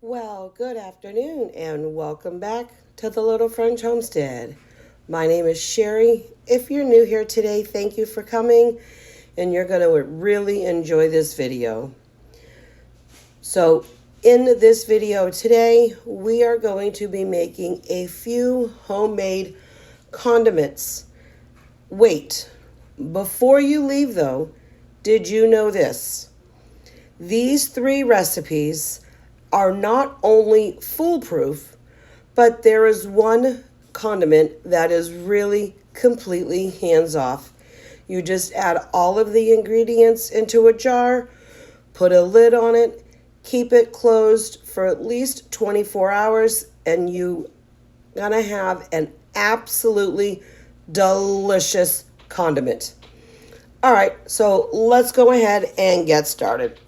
Well, good afternoon and welcome back to the Little French Homestead. My name is Sherry. If you're new here today, thank you for coming and you're going to really enjoy this video. So, in this video today, we are going to be making a few homemade condiments. Wait, before you leave though, did you know this? These three recipes are not only foolproof, but there is one condiment that is really completely hands off. You just add all of the ingredients into a jar, put a lid on it, keep it closed for at least 24 hours, and you're gonna have an absolutely delicious condiment. All right, so let's go ahead and get started.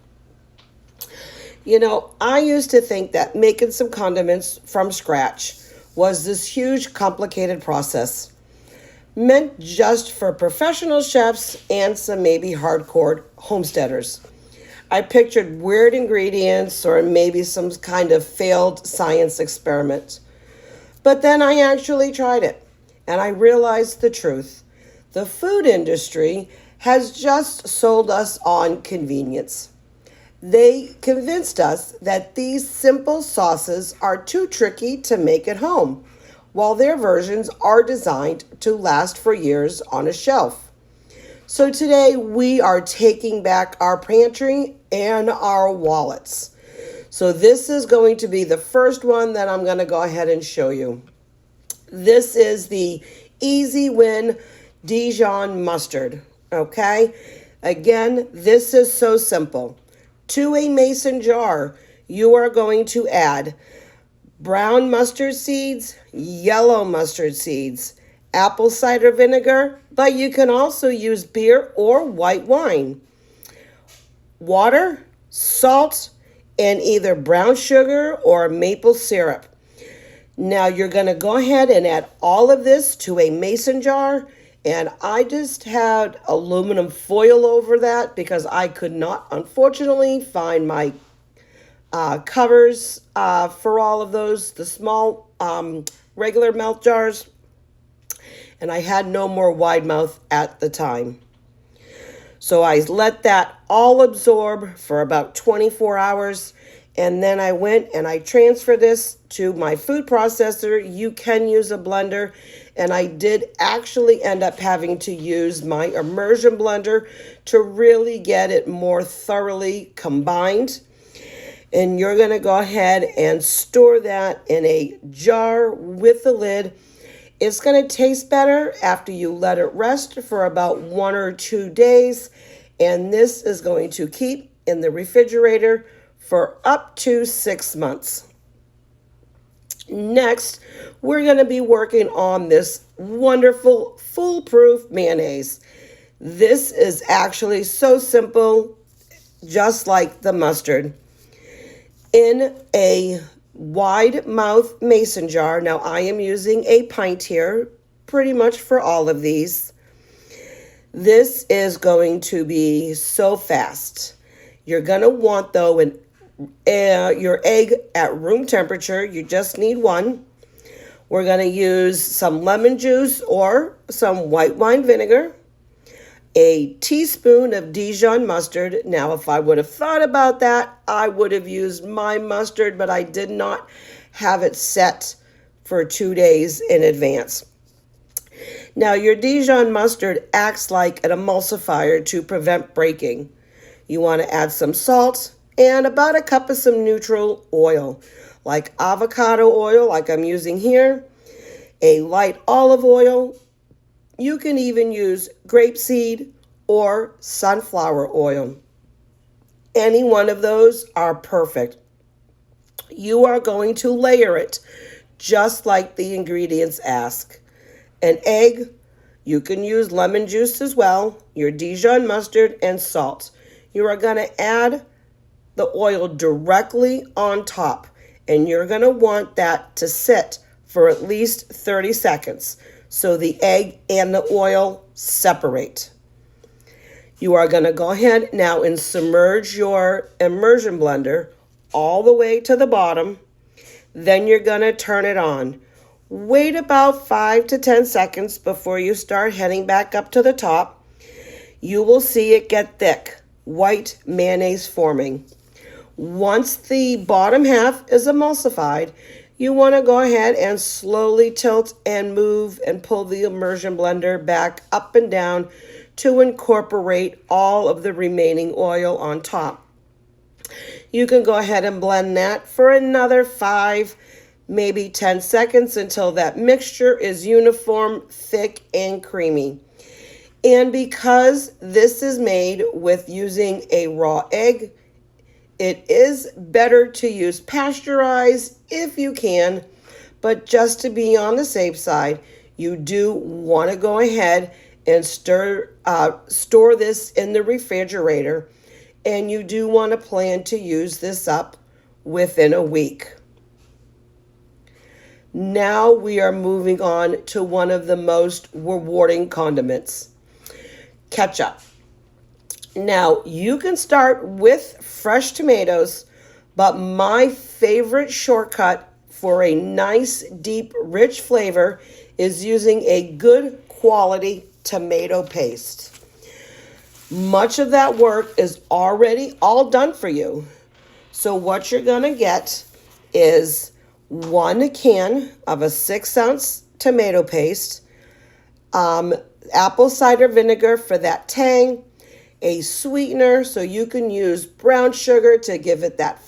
I used to think that making some condiments from scratch was this huge, complicated process meant just for professional chefs and some maybe hardcore homesteaders. I pictured weird ingredients or maybe some kind of failed science experiment. But then I actually tried it and I realized the truth. The food industry has just sold us on convenience. They convinced us that these simple sauces are too tricky to make at home, while their versions are designed to last for years on a shelf. So today we are taking back our pantry and our wallets. So this is going to be the first one that I'm going to go ahead and show you. This is the Easy Win Dijon mustard, okay? Again, this is so simple. To a mason jar, you are going to add brown mustard seeds, yellow mustard seeds, apple cider vinegar, but you can also use beer or white wine, water, salt, and either brown sugar or maple syrup. Now you're going to go ahead and add all of this to a mason jar. And I just had aluminum foil over that because I could not, unfortunately, find my covers for all of those, the small regular mouth jars. And I had no more wide mouth at the time. So I let that all absorb for about 24 hours. And then I went and I transferred this to my food processor. You can use a blender. And I did actually end up having to use my immersion blender to really get it more thoroughly combined. And you're going to go ahead and store that in a jar with the lid. It's going to taste better after you let it rest for about 1 or 2 days. And this is going to keep in the refrigerator for up to 6 months. Next, we're going to be working on this wonderful foolproof mayonnaise. This is actually so simple, just like the mustard. In a wide mouth mason jar, now I am using a pint here, pretty much for all of these. This is going to be so fast. You're going to want, though, your egg at room temperature. You just need one. We're going to use some lemon juice or some white wine vinegar, a teaspoon of Dijon mustard. Now, if I would have thought about that, I would have used my mustard, but I did not have it set for 2 days in advance. Now, your Dijon mustard acts like an emulsifier to prevent breaking. You want to add some salt and about a cup of some neutral oil, like avocado oil, like I'm using here, a light olive oil. You can even use grapeseed or sunflower oil. Any one of those are perfect. You are going to layer it just like the ingredients ask. An egg, you can use lemon juice as well, your Dijon mustard, and salt. You are going to add the oil directly on top, and you're going to want that to sit for at least 30 seconds so the egg and the oil separate. You are going to go ahead now and submerge your immersion blender all the way to the bottom. Then you're going to turn it on. Wait about 5 to 10 seconds before you start heading back up to the top. You will see it get thick, white mayonnaise forming. Once the bottom half is emulsified, you want to go ahead and slowly tilt and move and pull the immersion blender back up and down to incorporate all of the remaining oil on top. You can go ahead and blend that for another 5, maybe 10 seconds until that mixture is uniform, thick, and creamy. And because this is made with using a raw egg, it is better to use pasteurized if you can, but just to be on the safe side, you do want to go ahead and store this in the refrigerator, and you do want to plan to use this up within a week. Now we are moving on to one of the most rewarding condiments, ketchup. Now, you can start with fresh tomatoes, but my favorite shortcut for a nice, deep, rich flavor is using a good quality tomato paste. Much of that work is already all done for you. So what you're going to get is 1 can of a 6-ounce tomato paste, apple cider vinegar for that tang, a sweetener, so you can use brown sugar to give it that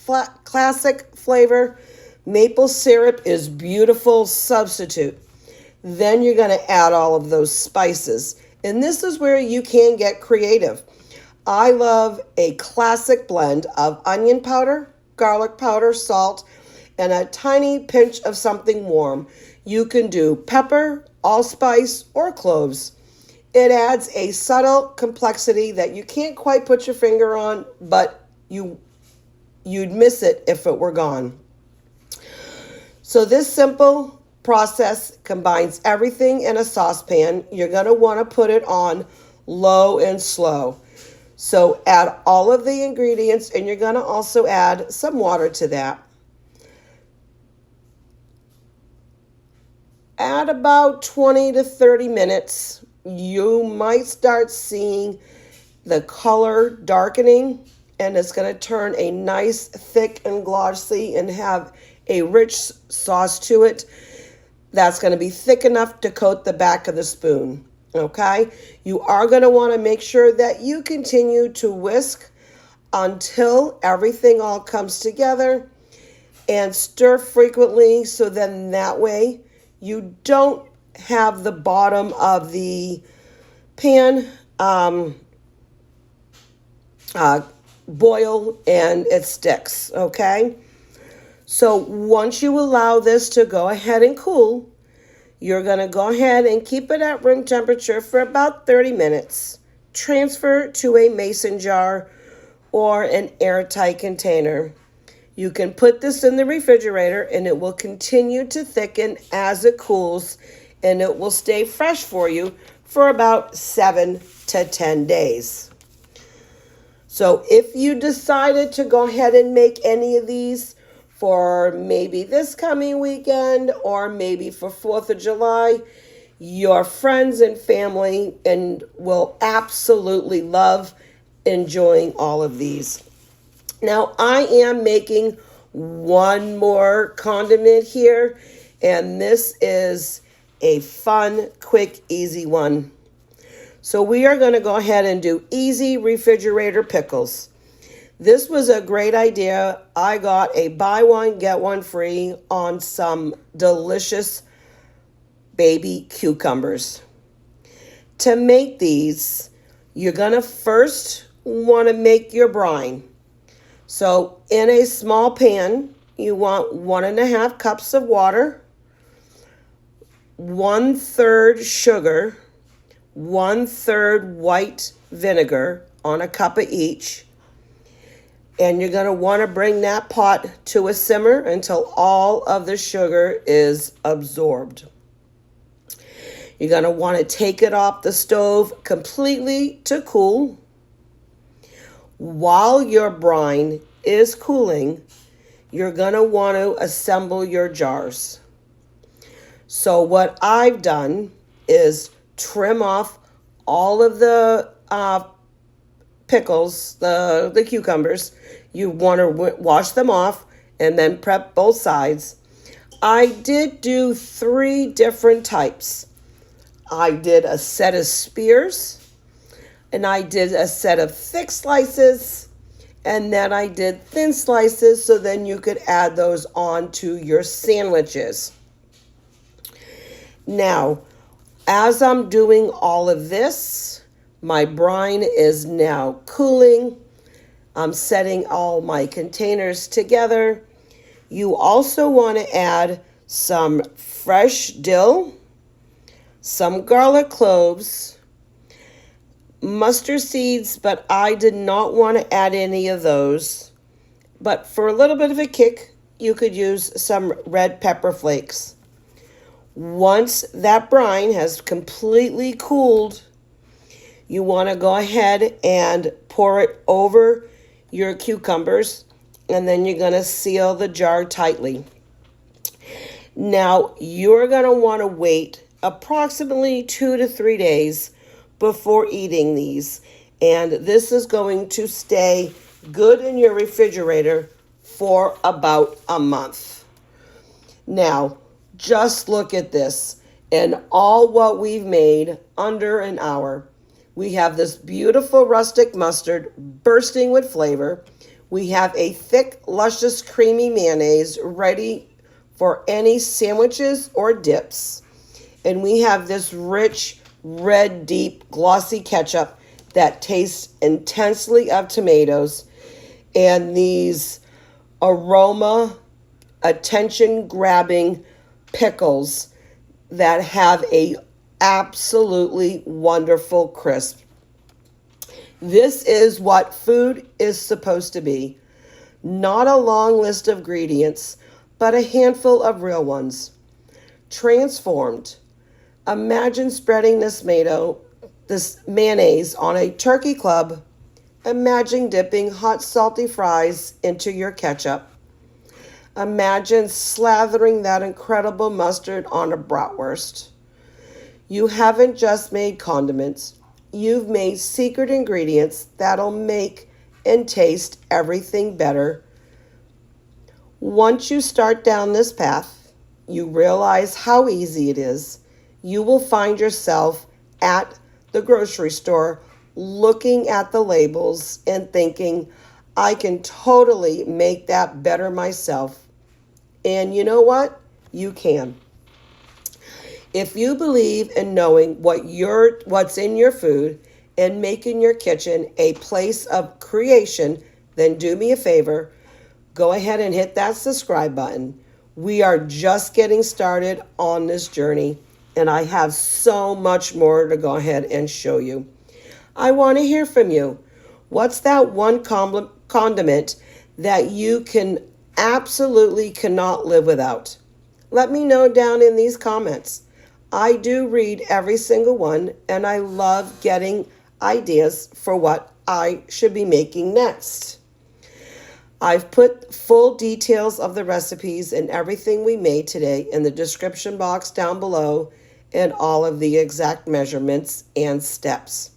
classic flavor. Maple syrup is beautiful substitute. Then you're going to add all of those spices. And this is where you can get creative. I love a classic blend of onion powder, garlic powder, salt, and a tiny pinch of something warm. You can do pepper, allspice, or cloves. It adds a subtle complexity that you can't quite put your finger on, but you'd miss it if it were gone. So this simple process combines everything in a saucepan. You're going to want to put it on low and slow. So add all of the ingredients, and you're going to also add some water to that. At about 20 to 30 minutes, you might start seeing the color darkening, and it's going to turn a nice, thick and glossy and have a rich sauce to it that's going to be thick enough to coat the back of the spoon. Okay? You are going to want to make sure that you continue to whisk until everything all comes together, and stir frequently, so then that way you don't have the bottom of the pan boil and it sticks, okay? So once you allow this to go ahead and cool, you're going to go ahead and keep it at room temperature for about 30 minutes. Transfer to a mason jar or an airtight container. You can put this in the refrigerator and it will continue to thicken as it cools, and it will stay fresh for you for about 7 to 10 days. So if you decided to go ahead and make any of these for maybe this coming weekend or maybe for 4th of July, your friends and family will absolutely love enjoying all of these. Now, I am making one more condiment here, and this is a fun, quick, easy one. So we are going to go ahead and do easy refrigerator pickles. This was a great idea. I got a buy one, get one free on some delicious baby cucumbers. To make these, you're going to first want to make your brine. So in a small pan, you want 1.5 cups of water, 1/3 sugar, 1/3 white vinegar on a cup of each. And you're going to want to bring that pot to a simmer until all of the sugar is absorbed. You're going to want to take it off the stove completely to cool. While your brine is cooling, you're going to want to assemble your jars. So what I've done is trim off all of the pickles, the cucumbers. You want to wash them off and then prep both sides. I did do 3 different types. I did a set of spears, and I did a set of thick slices, and then I did thin slices, so then you could add those on to your sandwiches. Now, as I'm doing all of this, my brine is now cooling. I'm setting all my containers together. You also want to add some fresh dill, some garlic cloves, mustard seeds, but I did not want to add any of those. But for a little bit of a kick, you could use some red pepper flakes. Once that brine has completely cooled, you want to go ahead and pour it over your cucumbers, and then you're going to seal the jar tightly. Now, you're going to want to wait approximately 2 to 3 days before eating these, and this is going to stay good in your refrigerator for about a month. Now, just look at this, and all what we've made under an hour. We have this beautiful rustic mustard bursting with flavor. We have a thick, luscious, creamy mayonnaise ready for any sandwiches or dips. And we have this rich, red, deep, glossy ketchup that tastes intensely of tomatoes. And these aroma, attention-grabbing pickles that have a absolutely wonderful crisp. This is what food is supposed to be. Not a long list of ingredients, but a handful of real ones. Transformed. Imagine spreading this mayonnaise on a turkey club. Imagine dipping hot salty fries into your ketchup. Imagine slathering that incredible mustard on a bratwurst. You haven't just made condiments. You've made secret ingredients that'll make and taste everything better. Once you start down this path, you realize how easy it is. You will find yourself at the grocery store looking at the labels and thinking, I can totally make that better myself. And you know what? You can. If you believe in knowing what's in your food and making your kitchen a place of creation, then do me a favor, go ahead and hit that subscribe button. We are just getting started on this journey, and I have so much more to go ahead and show you. I want to hear from you. What's that one condiment that you absolutely cannot live without? Let me know down in these comments. I do read every single one, and I love getting ideas for what I should be making next. I've put full details of the recipes and everything we made today in the description box down below, and all of the exact measurements and steps.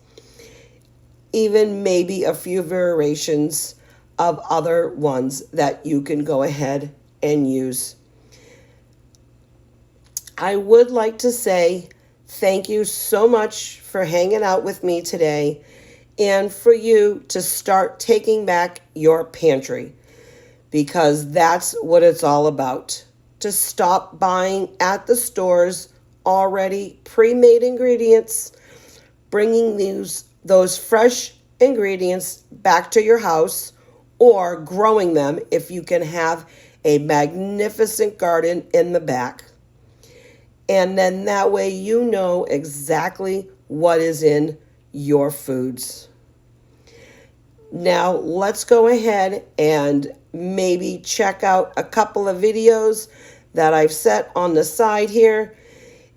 Even maybe a few variations of other ones that you can go ahead and use. I would like to say thank you so much for hanging out with me today, and for you to start taking back your pantry, because that's what it's all about. To stop buying at the stores already pre-made ingredients, bringing those fresh ingredients back to your house, or growing them if you can have a magnificent garden in the back. And then that way you know exactly what is in your foods. Now let's go ahead and maybe check out a couple of videos that I've set on the side here.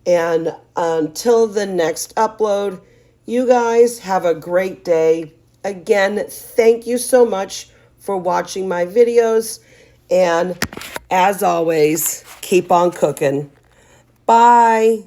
And until the next upload, you guys have a great day. Again, thank you so much for watching my videos, And as always, keep on cooking. Bye.